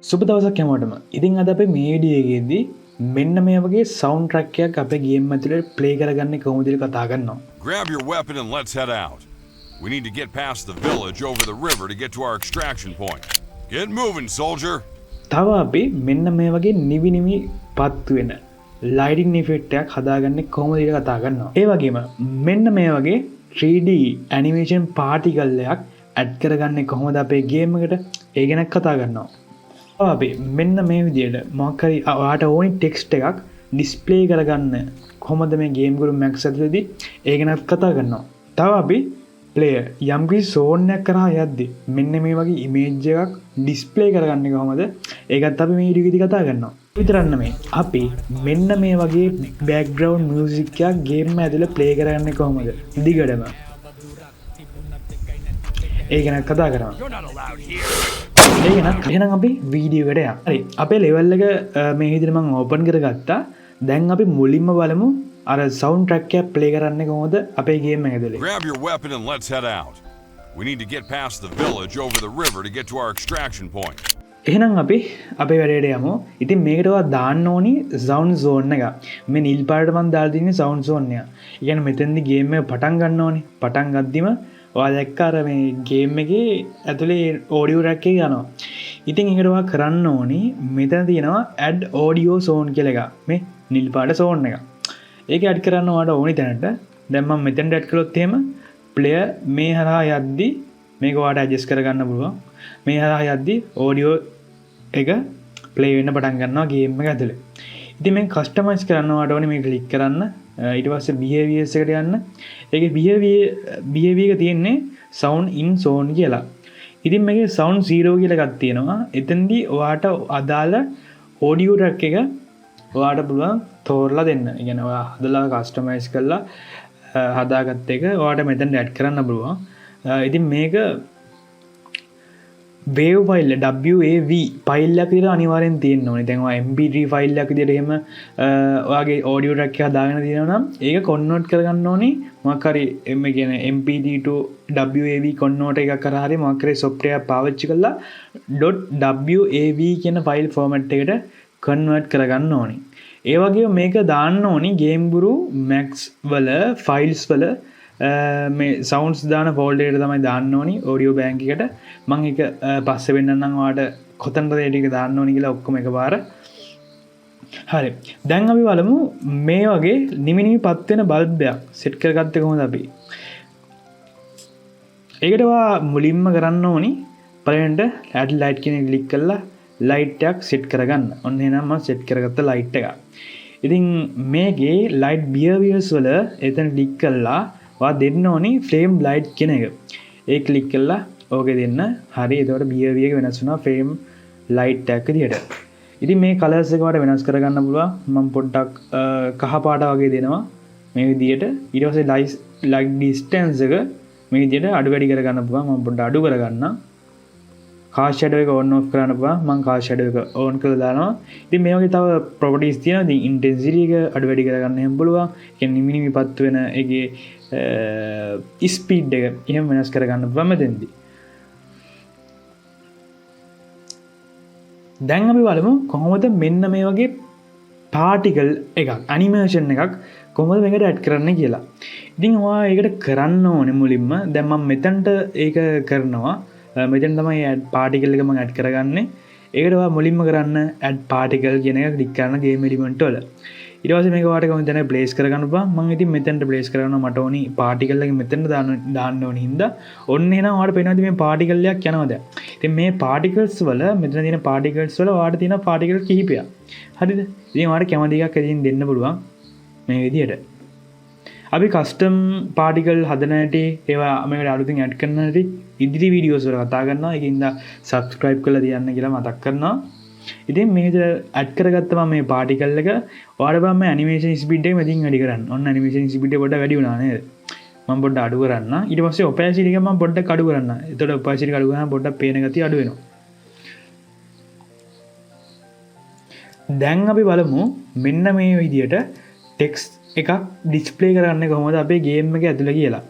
සුබ දවසක් හැමෝටම. ඉතින් අද අපි මේ වීඩියෝ එකේදී මෙන්න මේ වගේ සවුන්ඩ් ට්‍රැක් එකක් අපේ ගේම් ඇතුලේ ප්ලේ කරගන්නේ කොහොමද කියලා කතා කරනවා. Grab your weapon and let's head out. We need to get past the village over the river to get to our extraction point. Get moving, soldier. තව අපි මෙන්න මේ වගේ නිවි පත්තු වෙන ලයිටින් ඉෆෙක්ට් එකක් හදාගන්නේ කොහොමද කියලා කතා කරනවා. ඒ වගේම මෙන්න මේ වගේ 3D ඇනිමේෂන් පාටිකල් එකක් ඇඩ් කරගන්නේ කොහොමද අපේ ගේම් එකට ඒ ගැන කතා කරනවා. අපි මෙන්න මේ විදියට මොකක් හරි ඔයාට ඕනි ටෙක්ස්ට් එකක් ඩිස්ප්ලේ කරගන්න කොහොමද මේ ගේම් ගුරු මැක්ස් ඇතුලේදී ඒ ගැනත් කතා කරනවා. තව අපි ප්ලේයර් යම්කිසි සෝන් එකක් කරා යද්දි මෙන්න මේ වගේ ඉමේජ් එකක් ඩිස්ප්ලේ කරගන්නේ කොහොමද ඒකත් අපි මේ වීඩියෝ එකේදී කතා කරනවා. විතරක් නෙමෙයි අපි මෙන්න මේ වගේ බෑග්ග්‍රවුන්ඩ් මියුසික් එකක් ගේම් ඇතුලේ ප්ලේ කරගන්නේ කොහොමද දිගටම ඒ ගැන කතා කරනවා. ඒගෙනත් එහෙනම් අපි වීඩියෝ එකට යමු. හරි අපේ ලෙවල් එක මේ විදිහට මම ඕපන් කරගත්තා. දැන් අපි මුලින්ම බලමු අර සවුන්ඩ් ට්‍රැක් එක ප්ලේ කරන්නේ කොහොමද අපේ ගේම් එක ඇතුලේ. Grab your weapon and let's head out. We need to get past the village over the river to get to our extraction point. එහෙනම් අපි අපේ වැඩේට යමු. ඉතින් මේකට ඔයා දාන්න ඕනි සවුන්ඩ් සෝන් එක. මේ නිල් පාටට මම දාලා තියෙන්නේ සවුන්ඩ් සෝන් එක. ඒ කියන්නේ මෙතෙන්දි ගේම් එක පටන් ගන්න ඕනි. පටන් ගද්දිම ඔයා දැක්ක අර මේ ගේම් එකේ ඇතුලේ ඔඩියෝ ට්‍රැක් එක යනවා. ඉතින් ඒකට ඔයා කරන්න ඕනි මෙතන තියෙනවා add audio zone කියලා එකක්. මේ නිල් පාට zone එක. ඒක ඇඩ් කරන්න ඔයාට ඕනි තැනට. දැන් මම මෙතෙන්ට ඇඩ් කළොත් එහෙම player මේ හරහා යද්දි මේක ඔයාට adjust කරගන්න පුළුවන්. මේ හරහා යද්දි audio එක play වෙන්න පටන් ගන්නවා ගේම් එක ඇතුලේ. ඉතින් මේක කස්ටමයිස් කරන්න ඔයාට ඕනි මේක ක්ලික් කරන්න. ඊට පස්සේ behaviors එකට යන්න. ඒකේ behavior එක තියෙන්නේ sound in zone කියලා. ඉතින් මේකේ sound 0 කියලා එකක් තියෙනවා. එතෙන්දී ඔයාට අදාළ audio track එක ඔයාට පුළුවන් තෝරලා දෙන්න. ඒ කියන්නේ ඔයා හදලා කස්ටමයිස් කරලා හදාගත්ත එක ඔයාට මෙතෙන් ඇඩ් කරන්න පුළුවන්. ඉතින් මේක wave file WAV ෆයිල් එකක් විතර අනිවාර්යෙන් තියෙන්න ඕනේ. දැන් ඔයා MP3 ෆයිල් එකක් විදිහට එහෙම ඔයාගේ audio track එක හදාගෙන තියෙනවා නම් ඒක convert කරගන්න ඕනේ මොකක් හරි මේ කියන්නේ MP3 to WAV convert එකක් කරා හරි මොකක් හරි software එකක් පාවිච්චි කරලා .wav කියන ෆයිල් format එකට convert කරගන්න ඕනේ. ඒ වගේම මේක දාන්න ඕනේ game guru max වල files වල මේ සවුන්ඩ්ස් දාන ෆෝල්ඩර් එකට තමයි දාන්න ඕනි ඔඩියෝ බෑන්ක් එකට. මම ඒක පස්සේ වෙන්නන්නම් ඔයාලට කොතනද ඒ ටික දාන්න ඕනි කියලා ඔක්කොම එකපාර. හරි. දැන් අපි බලමු මේ වගේ නිමිපත් වෙන බල්බ් එකක් සෙට් කරගත්තේ කොහොමද අපි. ඒකට ඔයා මුලින්ම කරන්න ඕනි පළවෙනිට add light කියන එක ක්ලික් කරලා light එකක් සෙට් කරගන්න. ඔන්න එහෙනම් මම සෙට් කරගත්ත light එක. ඉතින් මේකේ light behaviors වල එතන ක්ලික් කරලා ඔයා දෙන්න ඕනි frame light කියන එක. ඒ ක්ලික් කරලා ඕකේ දෙන්න. හරි. එතකොට behavior එක වෙනස් වෙනවා frame light එකක් විදියට. ඉතින් මේ colors එක වලට වෙනස් කරගන්න පුළුවන්. මම පොඩ්ඩක් කහ පාට වගේ දෙනවා මේ විදියට. ඊට පස්සේ light distance එක මේ විදියට අඩු වැඩි කරගන්න පුළුවන්. මම පොඩ්ඩක් අඩු කරගන්නම්. cast shadow එක on off කරන්න පුළුවන්. මම cast shadow එක on කරලා දානවා. ඉතින් මේ වගේ තව properties තියෙනවා. ඉතින් intensity එක අඩු වැඩි කරගන්න එහෙම පුළුවන්. ඒ කියන්නේ නිමිපත් වෙන එකේ ස්පීඩ් එක එහෙම වෙනස් කරගන්න පුළුවන් මෙතෙන්දී. දැන් අපි බලමු කොහොමද මෙන්න මේ වගේ පාටිකල් එකක් ඇනිමේෂන් එකක් කොහොමද මේකට ඇඩ් කරන්න කියලා. ඉතින් ඔයා ඒකට කරන්න ඕනේ මුලින්ම දැන් මම මෙතනට ඒක කරනවා. මෙතන තමයි ඇඩ් පාටිකල් එක මම ඇඩ් කරගන්නේ. ඒකට ඔයා මුලින්ම කරන්න ඇඩ් පාටිකල් කියන එක ක්ලික් කරන ගේම් එලිමන්ට් වල. ඊට පස්සේ මේක ඔයාලට කොහොමද දැන් ප්ලේස් කරගන්න පුළුවන්. මම ඉතින් මෙතනට ප්ලේස් කරනවා මට ඕනි පාටිකල් එක මෙතනට දාන්න ඕනි හින්දා ඔන්න එහෙනම් ඔයාලට පේනවාද මේ පාටිකල් එකක් යනවා දැන්. ඉතින් මේ පාටිකල්ස් වල මෙතන තියෙන පාටිකල්ස් වල ඔයාලට තියෙන පාටිකල් කිහිපයක්. හරිද? ඉතින් ඔයාලට කැමති එකක් ඉතින් දෙන්න පුළුවන් මේ විදියට. අපි කස්ටම් පාටිකල් හදන හැටි ඒවා මේකට අලුතින් ඇඩ් කරන හැටි ඉදිරි වීඩියෝස් වල කතා කරනවා. ඒකින්ද subscribe කරලා තියන්න කියලා මතක් කරනවා. ඉතින් මේ විදිහට ඇඩ් කරගත්තම මේ පාටිකල් එක ඔයාලට බලන්න මේ ඇනිමේෂන් ස්පීඩ් එක මෙතින් වැඩි කරන්න. ඔන්න ඇනිමේෂන් ස්පීඩ් එක පොඩ්ඩක් වැඩි වුණා නේද? මම පොඩ්ඩක් අඩු කරන්න. ඊට පස්සේ opacity එක මම පොඩ්ඩක් අඩු කරන්න. එතකොට opacity එක අඩු කරාම පොඩ්ඩක් පේන ගතිය අඩු වෙනවා. දැන් අපි බලමු මෙන්න මේ විදිහට ටෙක්ස්ට් එකක් ඩිස්ප්ලේ කරන්නේ කොහොමද අපේ ගේම් එකේ ඇතුලේ කියලා.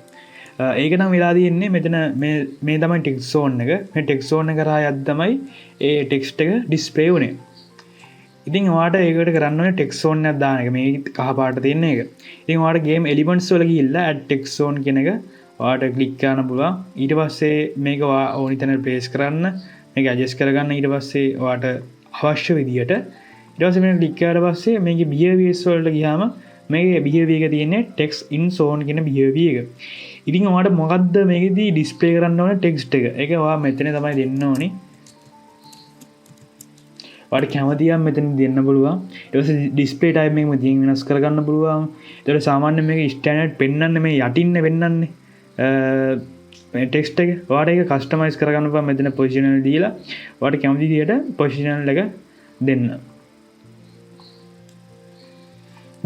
ඒක නම් වෙලා තියෙන්නේ මෙතන මේ තමයි ටෙක්ස් සෝන් එක. මේ ටෙක්ස් සෝන් එක කරා යද්දී තමයි ඒ ටෙක්ස්ට් එක ඩිස්ප්ලේ වුනේ. ඉතින් ඔයාට ඒකට කරන්න ඕනේ ටෙක්ස් සෝන් එකක් දාන එක. මේ කහ පාට තියෙන එක. ඉතින් ඔයාට ගේම් එලිමන්ට්ස් වල ගිහිල්ලා ඇඩ් ටෙක්ස් සෝන් කියන එක ඔයාට ක්ලික් කරන්න පුළුවන්. ඊට පස්සේ මේක ඔයා ඕනි තැනට ප්ලේස් කරන්න, මේක ඇඩ්ජස්ට් කරගන්න. ඊට පස්සේ ඔයාට අවශ්‍ය විදියට ඊට පස්සේ මේක ක්ලික් කරලා පස්සේ මේකේ behaviors වලට ගියාම මේකේ behavior එක තියෙන්නේ text in zone කියන behavior එක. ඉතින් ඔයාලට මොකද්ද මේකෙදී display කරන්න ඕනේ text එක. ඒක ඔයා මෙතන තමයි දෙන්න ඕනේ. ඔයාලට කැමතිනම් මෙතන දෙන්න පුළුවන්. ඊට පස්සේ display type එකම තියෙන වෙනස් කරගන්න පුළුවන්. ඒතකොට සාමාන්‍යයෙන් මේක standard පෙන්වන්නේ මේ යටින් වෙන්නන්නේ. මේ ටෙක්ස්ට් එක ඔයාලට ඒක කස්ටමයිස් කරගන්න පුළුවන්. මෙතන positional දීලා ඔයාලට කැමති විදියට positional එක දෙන්න.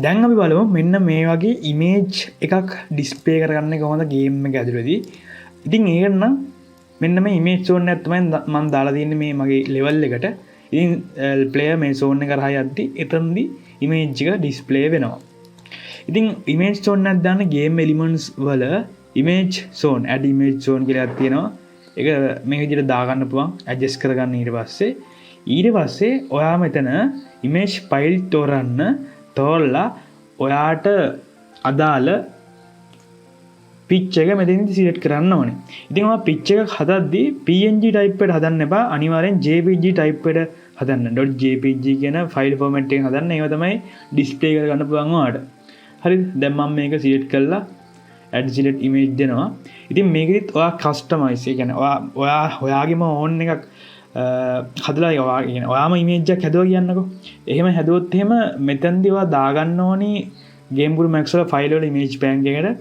දැන් අපි බලමු මෙන්න මේ වගේ ඉමේජ් එකක් ඩිස්ප්ලේ කරගන්න කොහොමද ගේම් එක ඇතුළතදී. ඉතින් ඒක නම් මෙන්න මේ ඉමේජ් zone එක තමයි මම දාලා තියෙන්නේ මේ මගේ level එකට. ඉතින් player මේ zone එක කරා යද්දී එතනදී ඉමේජ් එක ඩිස්ප්ලේ වෙනවා. ඉතින් ඉමේජ් zone එකක් දාන්න game elements වල image zone add image zone කියලා එකක් තියෙනවා. ඒක මේ විදිහට දාගන්න පුළුවන් adjust කරගන්න. ඊට පස්සේ ඔයා මෙතන image file තෝරලා ඔයාට අදාළ පිච් එක මෙතනදී සිලෙක්ට් කරන්න ඕනේ. ඉතින් ඔයා පිච් එකක් හදද්දී PNG type එකට හදන්න එපා. අනිවාර්යෙන් JPG type එකට හදන්න. .jpg කියන ෆයිල් ෆෝමැට් එක හදන්න. ඒක තමයි ඩිස්ප්ලේ කරගන්න පුළුවන් ඔයාට. හරිද? දැන් මම මේක සිලෙක්ට් කරලා add select image දෙනවා. ඉතින් මේකෙදිත් ඔයා කස්ටමයිස්, ඒ කියන්නේ ඔයාගේම ඕන් එකක් හදලා ඔයාම ඉමේජ් එකක් හැදුවා කියන්නකෝ. එහෙම හැදුවොත් එහෙම මෙතනදී ඔයා දාගන්න ඕනි Game Guru Max වල ෆයිල් වල image bank එකට.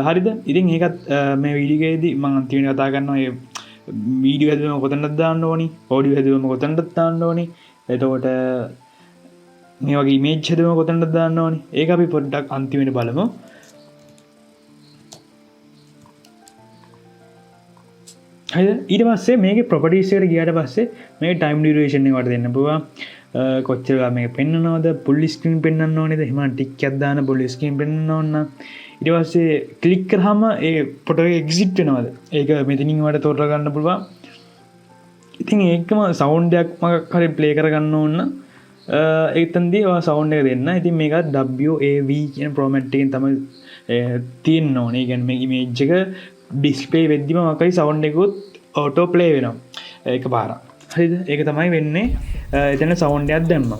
හරිද? ඉතින් ඒකත් මේ වීඩියෝ එකේදී මම අන්තිමට කතා කරනවා. ඒ වීඩියෝ හැදුවම කොතනද දාන්න ඕනි, ඔඩියෝ හැදුවම කොතනද දාන්න ඕනි. එතකොට මේ වගේ image හැදුවම කොතනද දාන්න ඕනි. ඒක අපි පොඩ්ඩක් අන්තිමට බලමු. ඊට පස්සේ මේක ප්‍රොපර්ටිස් එකට ගියාට පස්සේ මේක ටයිම් ඩියුරේෂන් එකට දෙන්න පුළුවන්. කොච්චර මේක පෙන්වනවද, ෆුල් ස්ක්‍රීන් පෙන්වන්න ඕනේද, එහෙම ටික් එකක් දාන්න ෆුල් ස්ක්‍රීන් පෙන්වන්න ඕන නම් ඊට පස්සේ ක්ලික් කරාම ඒ ෆොටෝ එක එක්සිට් වෙනවද, ඒක මෙතනින් ඔයාලට තෝරා ගන්න පුළුවන්. ඉතින් ඒකම සවුන්ඩ් එකක් මොකක් හරි ප්ලේ කරගන්න ඕන නම් එතනදී ඔයා සවුන්ඩ් එක දෙන්න. ඉතින් මේක WAV කියන ෆෝමැට් එකෙන් තමයි තියෙන්න ඕනේ. ඒ කියන්නේ මේ ඉමේජ් එක ඩිස්ප්ලේ වෙද්දිම මොකයි සවුන්ඩ් එකකුත් ඔටෝ ප්ලේ වෙනවා ඒක පාරක්. හරිද? ඒක තමයි වෙන්නේ. එතන සවුන්ඩ් එකක් දැම්මම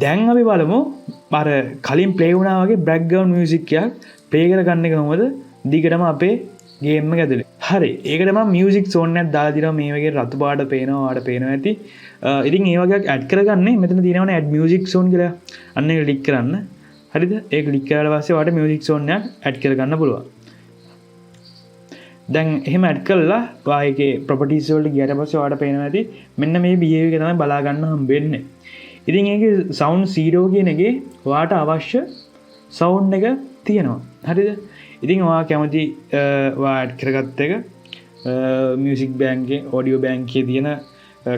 දැන් අපි බලමු අර කලින් ප්ලේ වුණා වගේ බෑග්ග්‍රවුන්ඩ් මියුසික් එකක් ප්ලේ කරගන්න එක කොහොමද දිගටම අපේ ගේම් එක ඇතුලේ. හරි. ඒකට මම මියුසික් සෝන් එකක් දාලා දිනවා. මේ වගේ රතු පාට පේනවා, ඔයාලට පේනවා ඇති. ඉතින් ඒ වගේ ඇඩ් කරගන්නේ මෙතන තියෙනවනේ ඇඩ් මියුසික් සෝන් කියලා. අන්න ඒක ක්ලික් කරන්න. හරිද? ඒක ක්ලික් කරලා පස්සේ ඔයාලට මියුසික් සෝන් එකක් ඇඩ් කරගන්න පුළුවන්. දැන් එහෙම ඇඩ් කළා ඔයාගේ ප්‍රොපර්ටිස් වලට ගියාට පස්සේ ඔයාලට පේනවා ඇති මෙන්න මේ බිහේවියර් එක තමයි බලා ගන්න හම්බෙන්නේ. ඉතින් ඒකේ සවුන්ඩ් 0 කියන එකේ ඔයාට අවශ්‍ය සවුන්ඩ් එක තියෙනවා. හරිද? ඉතින් ඔයා කැමති ඔයා ඇඩ් කරගත්ත එක මියුසික් බෑන්ක් එකේ ඔඩියෝ බෑන්ක් එකේ තියෙන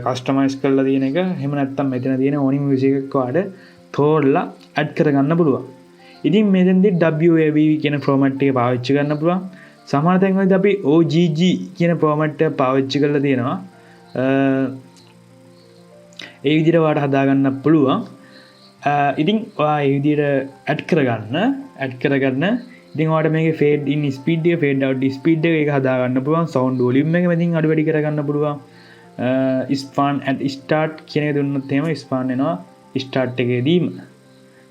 කස්ටමයිස් කරලා තියෙන එක, එහෙම නැත්නම් මෙතන තියෙන ඕනි මියුසික් එකක් ඔයාට තෝරලා ඇඩ් කරගන්න පුළුවන්. ඉතින් මෙතෙන්දී WAV කියන ෆෝමැට් එක පාවිච්චි කරන්න පුළුවන්. සමහර තැන්වලදී අපි OGG කියන ෆෝමැට් එක පාවිච්චි කරලා තියෙනවා. ඒ විදිහට ඔයාලට හදාගන්න පුළුවන්. ඉතින් ඔයා ඒ විදිහට ඇඩ් කරගන්න ඉතින් ඔයාලට මේකේ fade in speed එක, fade out speed එක හදාගන්න පුළුවන්. sound volume එක මෙතනින් අඩු වැඩි කරගන්න පුළුවන්. span at start කියන එක දුන්නොත් එහෙම span එනවා start එකේදීම.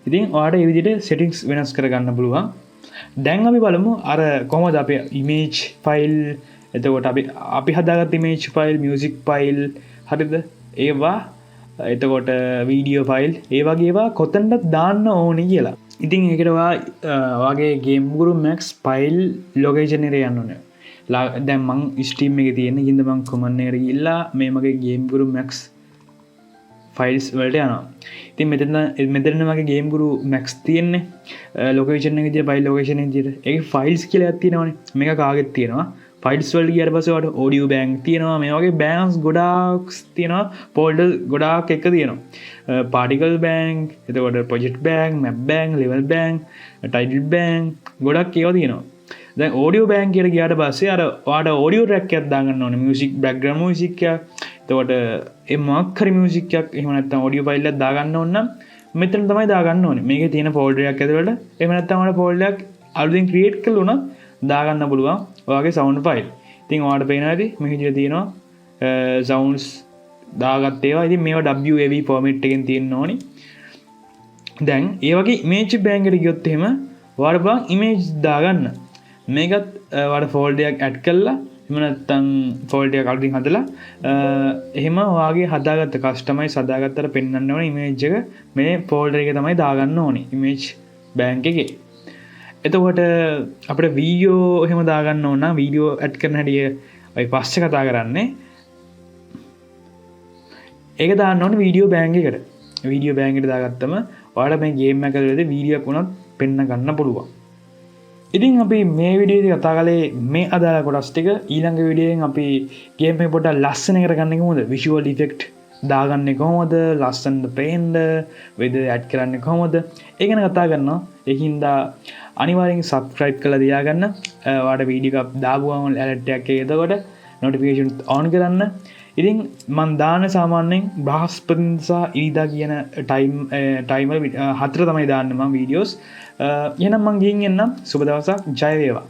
ඉතින් ඔයාලට මේ විදිහට settings වෙනස් කරගන්න පුළුවන්. දැන් අපි බලමු අර කොහොමද අපේ image file, එතකොට අපි හදාගත්ත image file, music file, හරිද? ඒවා එතකොට වීඩියෝ ෆයිල් ඒ වගේ ඒවා කොතනද දාන්න ඕනේ කියලා. ඉතින් ඒකට ඔයාගේ Game Guru Max file location එකට යන්න ඕනේ. දැන් මං Steam එකේ තියෙන ඉතින් මං command එකට ගිහිල්ලා මේ මගේ Game Guru Max ෆයිල්ස් වලට යනවා. ඉතින් මෙතන මගේ Game Guru Max තියෙන්නේ ලොකේෂන් එක විදිහට ෆයිල් ලොකේෂන් එක විදිහට. ඒකේ ෆයිල්ස් කියලා එකක් තියෙනවනේ. මේක කාගෙත් තියෙනවා. ෆයිල්ස් වල ගියට පස්සේ වට ඔඩියෝ බෑන්ක් තියෙනවා මේ වගේ බෑන්ක්ස් ගොඩාක් තියෙනවා ෆෝල්ඩර් ගොඩාක් එක තියෙනවා පාටිකල් බෑන්ක් එතකොට project bank map bank level bank title bank ගොඩක් ඒවා තියෙනවා දැන් ඔඩියෝ බෑන්ක් කියලා ගියාට පස්සේ අර ඔයාට ඔඩියෝ ට්‍රැක් එකක් දාගන්න ඕනේ මියුසික් බෑග්ග්‍රවුන්ඩ් මියුසික් එකක් එතකොට ඒ මොකක් හරි මියුසික් එකක් එහෙම නැත්නම් ඔඩියෝ ෆයිල් එකක් දාගන්න ඕන නම් මෙතන තමයි දාගන්න ඕනේ මේකේ තියෙන ෆෝල්ඩර් එකක් ඇතුළට එහෙම නැත්නම් ඔයාලා ෆෝල්ඩර් එකක් අලුතෙන් ක්‍රියේට් කරලා උනත් දාගන්න පුළුවන් ඔයාගේ සවුන්ඩ් ෆයිල් ඉතින් ඔයාලට පේනවා ඇති මේ විදිහට තියෙනවා සවුන්ඩ්ස් දාගත්ත ඒවා ඉතින් මේවා WAV ෆෝමැට් එකෙන් තියෙන්න ඕනි දැන් ඒ වගේ ඉමේජ් බෑන්ක් එකට ගියොත් එහෙම ඔයාලට පුළුවන් ඉමේජ් දාගන්න මේකත් ඔයාලට ෆෝල්ඩර් එකක් ඇඩ් කරලා එහෙම නැත්නම් ෆෝල්ඩර් එකක් අලුතින් හදලා එහෙම ඔයාගේ හදාගත්ත කස්ටමයිස් හදාගත්තට පෙන්වන්න ඕනේ ඉමේජ් එක මේ ෆෝල්ඩර් එකේ තමයි දාගන්න ඕනේ ඉමේජ් බෑන්ක් එකේ එතකොට අපිට වීඩියෝ එහෙම දාගන්න ඕන නම් වීඩියෝ ඇඩ් කරන හැටි ඔය පස්සේ කතා කරන්නේ ඒක දාන්න ඕනේ වීඩියෝ බෑන්ක් එකට වීඩියෝ බෑන්ක් එකට දාගත්තම ඔයාලට මේ ගේම් එක ඇතුළේ වීඩියෝ එකක් වුණත් පෙන්න ගන්න පුළුවන් ඉතින් අපි මේ වීඩියෝ එක කතා කළේ මේ අදාළ කොටස් ටික ඊළඟ වීඩියෝෙන් අපි ගේම් එක පොඩ්ඩක් ලස්සන කරගන්නේ කොහොමද විෂුවල් ඉෆෙක්ට් දාගන්නේ කොහොමද ලස්සනට පේන්න වෙද ඇඩ් කරන්නේ කොහොමද ඒක ගැන කතා කරනවා ඒකින්ද අනිවාර්යෙන් සබ්ස්ක්‍රයිබ් කරලා තියාගන්න ඔයාලට වීඩියෝ එකක් දාපුවම ඇලර්ට් එකක් එතකොට නොටිෆිකේෂන් ඔන් කරන්න ඉතින් මම දාන සාමාන්‍යයෙන් බ්‍රහස්පතින් සහ ඉරිදා කියන ටයිමර් 4 තමයි දාන්නේ මම වීඩියෝස් එහෙනම් මම ගිහින් එන්නම් සුබ දවසක් ජය වේවා